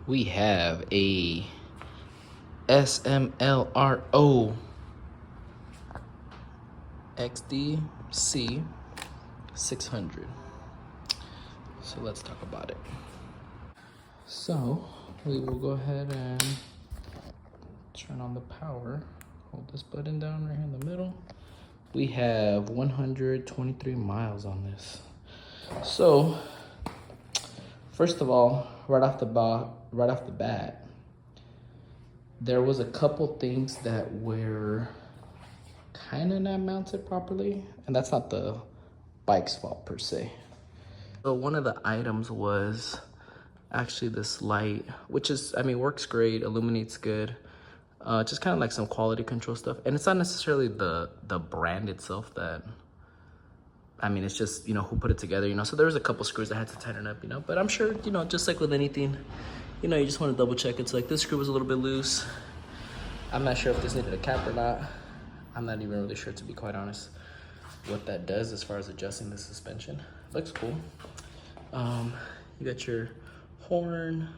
we have a Smlro XDC600. So let's talk about it. So we will go ahead and turn on the power. Hold this button down right here in the middle. We have 123 miles on this. So first of all, right off the bat, there was a couple things that were kind of not mounted properly, and that's not the bike's fault per se. So one of the items was actually this light, which is, I mean, works great, illuminates good. Just kind of like some quality control stuff. And it's not necessarily the brand itself that, I mean, it's just, you know, who put it together, you know. So there was a couple screws I had to tighten up, you know. But I'm sure, you know, just like with anything, you know, you just want to double check. It's like this screw was a little bit loose. I'm not sure if this needed a cap or not. I'm not even really sure, to be quite honest, what that does as far as adjusting the suspension. Looks cool. You got your horn,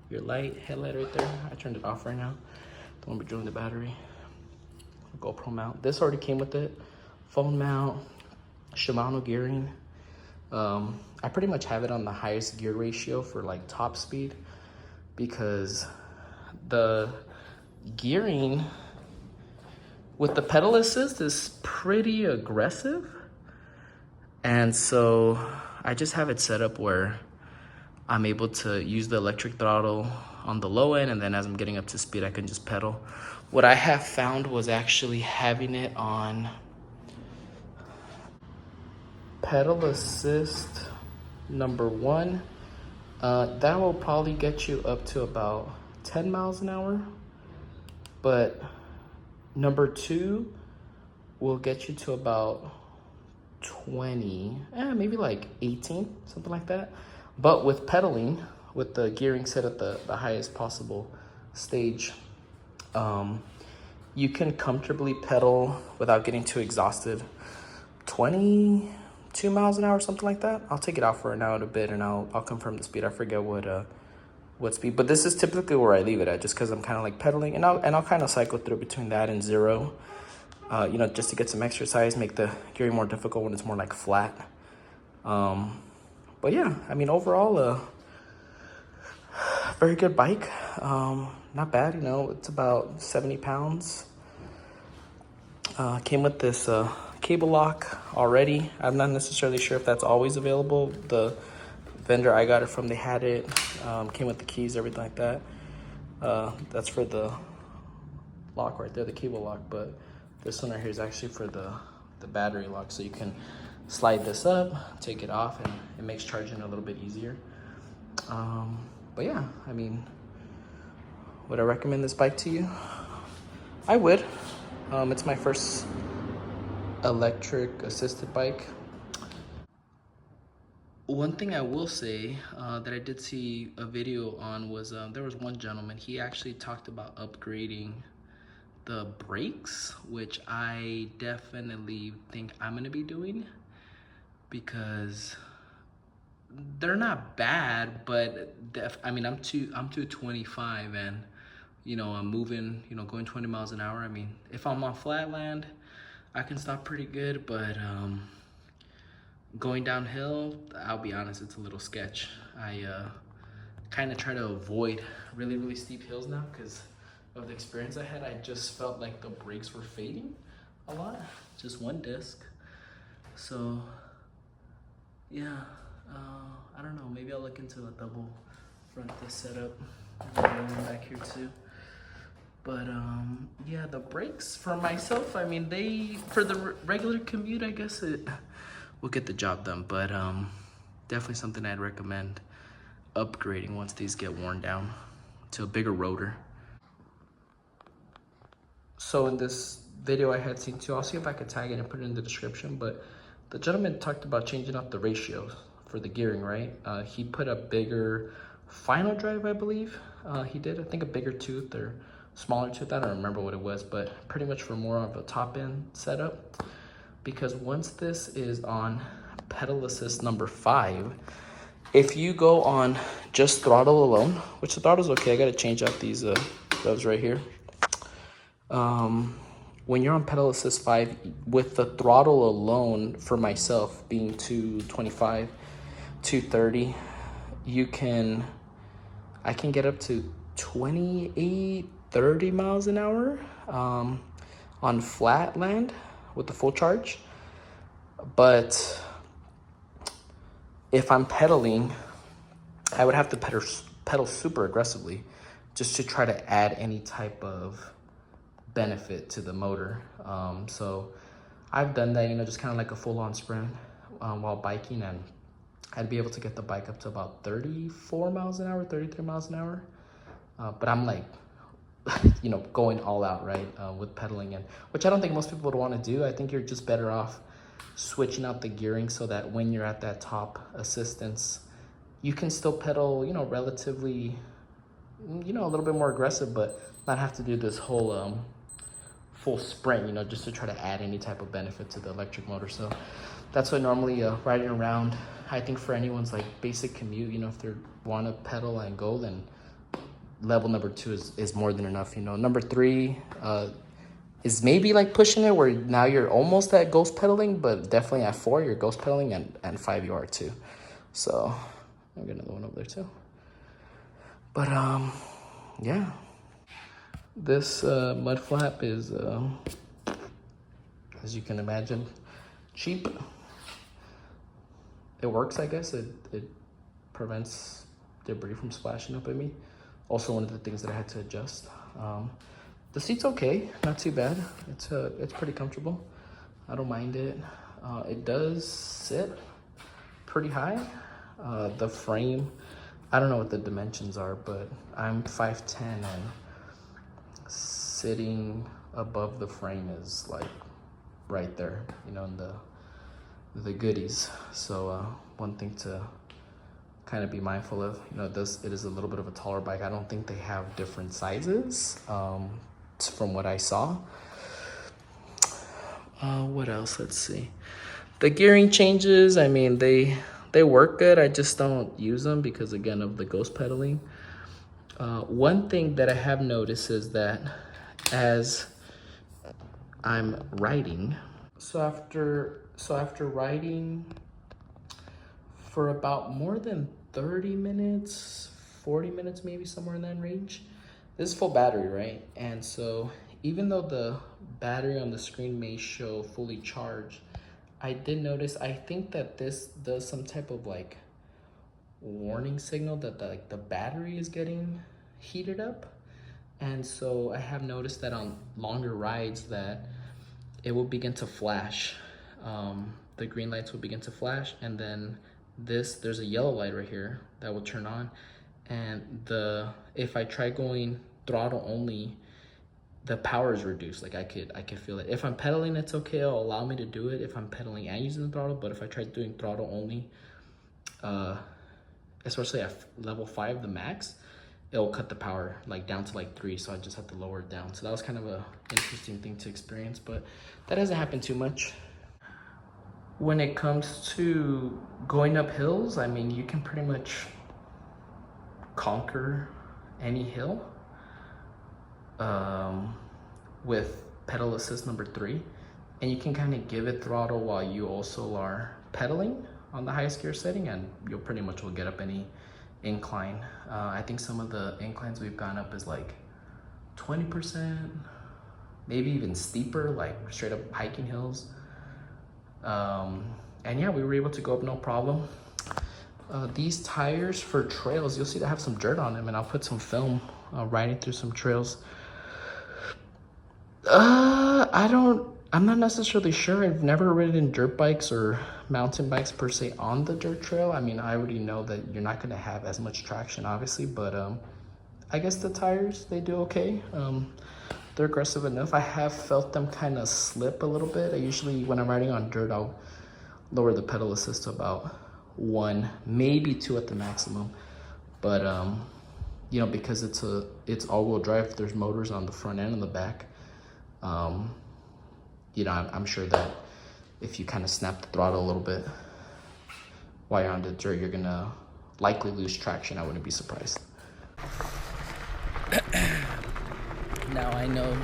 your light, headlight right there. I turned it off right now. Don't want to be drilling the battery. GoPro mount. This already came with it. Phone mount, Shimano gearing. I pretty much have it on the highest gear ratio for like top speed, because the gearing with the pedal assist is pretty aggressive. And so I just have it set up where I'm able to use the electric throttle on the low end, and then as I'm getting up to speed, I can just pedal. What I have found was actually having it on pedal assist number 1. That will probably get you up to about 10 miles an hour. But number 2 will get you to about 20, maybe like 18, something like that. But with pedaling, with the gearing set at the highest possible stage, you can comfortably pedal without getting too exhausted. 22 miles an hour, something like that. I'll take it out for now in a bit, and I'll confirm the speed. I forget what speed, but this is typically where I leave it at, just because I'm kind of like pedaling, and I'll kind of cycle through between that and 0. You know, just to get some exercise, make the gearing more difficult when it's more like flat. But yeah, I mean, overall, very good bike. Not bad, you know. It's about 70 pounds. Came with this cable lock already. I'm not necessarily sure if that's always available. The vendor I got it from, they had it. Came with the keys, everything like that. That's for the lock right there, the cable lock. But this one right here is actually for the battery lock. So you can slide this up, take it off, and it makes charging a little bit easier. But yeah, I mean, would I recommend this bike to you? I would. It's my first electric assisted bike. One thing I will say that I did see a video on was there was one gentleman, he actually talked about upgrading the brakes, which I definitely think I'm gonna be doing, because they're not bad, but I mean, I'm 225, and you know, I'm moving, you know, going 20 miles an hour. I mean, if I'm on flat land, I can stop pretty good, but going downhill, I'll be honest, it's a little sketch. I kind of try to avoid really steep hills now because of the experience I had. I just felt like the brakes were fading a lot, just one disc. So yeah, I don't know, maybe I'll look into a double front disc setup. One back here too. But yeah, the brakes for myself, I mean, they, for the regular commute, I guess it will get the job done. But definitely something I'd recommend upgrading once these get worn down to a bigger rotor. So in this video I had seen too, I'll see if I could tag it and put it in the description, but the gentleman talked about changing up the ratios for the gearing, right? He put a bigger final drive, I believe. He did, I think, a bigger tooth or smaller tooth. I don't remember what it was, but pretty much for more of a top end setup. Because once this is on pedal assist number 5, If you go on just throttle alone, which the throttle's okay, I gotta change out these gloves right here. When you're on pedal assist 5, with the throttle alone, for myself being 225, 230, I can get up to 28, 30 miles an hour on flat land with the full charge. But if I'm pedaling, I would have to pedal super aggressively just to try to add any type of benefit to the motor. So I've done that, just kind of like a full-on sprint while biking, and I'd be able to get the bike up to about 34 miles an hour, 33 miles an hour. But I'm like, going all out, right, with pedaling, and which I don't think most people would want to do. I think you're just better off switching out the gearing so that when you're at that top assistance, you can still pedal, relatively, a little bit more aggressive, but not have to do this whole full sprint, just to try to add any type of benefit to the electric motor. So that's what normally riding around, I think for anyone's like basic commute, if they want to pedal and go, then level number 2 is more than enough. Number 3 is maybe like pushing it, where now you're almost at ghost pedaling, but definitely at 4 you're ghost pedaling, and 5 you are too. So I'll get another one over there too. But yeah, this mud flap is as you can imagine, cheap. It works, I guess. It prevents debris from splashing up at me. Also, one of the things that I had to adjust. The seat's okay, not too bad. It's pretty comfortable. I don't mind it. It does sit pretty high. The frame, I don't know what the dimensions are, but I'm 5'10", and sitting above the frame is like right there, in the goodies. So one thing to kind of be mindful of, it is a little bit of a taller bike. I don't think they have different sizes from what I saw. What else? Let's see. The gearing changes, I mean, they work good. I just don't use them because, again, of the ghost pedaling. One thing that I have noticed is that as I'm riding, so after riding for about more than 30 minutes, 40 minutes, maybe somewhere in that range, this is full battery, right? And so even though the battery on the screen may show fully charged, I did notice, I think that this does some type of like warning signal that the battery is getting heated up. And so I have noticed that on longer rides that it will begin to flash. The green lights will begin to flash, and then there's a yellow light right here that will turn on. And if I try going throttle only, the power is reduced. Like I could feel it. If I'm pedaling, it's okay. It'll allow me to do it if I'm pedaling and using the throttle. But if I try doing throttle only, especially at level 5, the max, it'll cut the power like down to like 3. So I just have to lower it down. So that was kind of a interesting thing to experience, but that hasn't happened too much. When it comes to going up hills, I mean, you can pretty much conquer any hill with pedal assist number 3, and you can kind of give it throttle while you also are pedaling on the highest gear setting, and you'll pretty much will get up any incline. I think some of the inclines we've gone up is like 20%, maybe even steeper, like straight up hiking hills. And yeah, we were able to go up no problem. These tires for trails, you'll see they have some dirt on them, and I'll put some film riding through some trails. I'm not necessarily sure. I've never ridden dirt bikes or mountain bikes per se on the dirt trail. I mean, I already know that you're not gonna have as much traction, obviously, but I guess the tires, they do okay. They're aggressive enough. I have felt them kind of slip a little bit. I usually, when I'm riding on dirt, I'll lower the pedal assist to about 1, maybe 2 at the maximum. But because it's all-wheel drive, there's motors on the front and on the back. I'm sure that if you kind of snap the throttle a little bit while you're on the dirt, you're gonna likely lose traction. I wouldn't be surprised. Now I know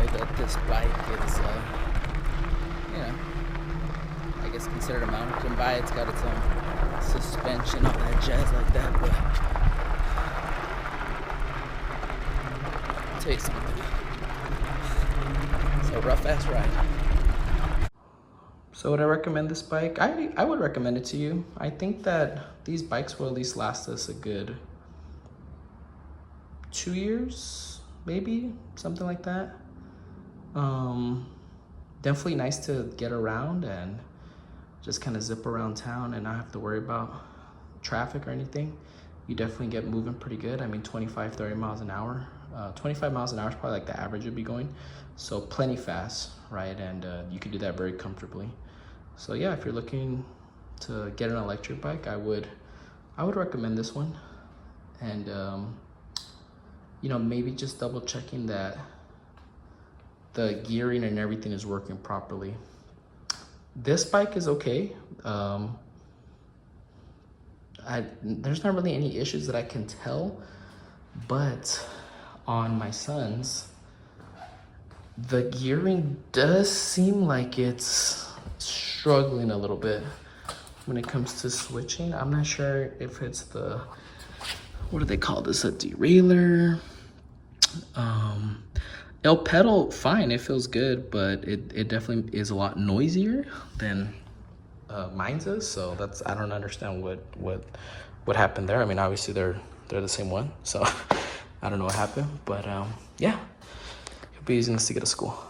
that this bike is, you know, I guess considered a mountain bike. It's got its own suspension, all that jazz like that, but I'll tell you something. It's a rough ass ride. So would I recommend this bike? I would recommend it to you. I think that these bikes will at least last us a good 2 years, maybe, something like that. Definitely nice to get around and just kind of zip around town and not have to worry about traffic or anything. You definitely get moving pretty good. I mean, 25, 30 miles an hour. 25 miles an hour is probably like the average you'd be going. So plenty fast, right? And you can do that very comfortably. So yeah, if you're looking to get an electric bike, I would recommend this one. And you know, maybe just double checking that the gearing and everything is working properly. This bike is okay. There's not really any issues that I can tell, but on my son's, the gearing does seem like it's struggling a little bit when it comes to switching. I'm not sure if it's the, what do they call this, a derailleur? It'll pedal fine, it feels good, but it definitely is a lot noisier than mine's is. So that's, I don't understand what happened there. I mean, obviously they're the same one, so I don't know what happened, but yeah, it'll be using this to get to school.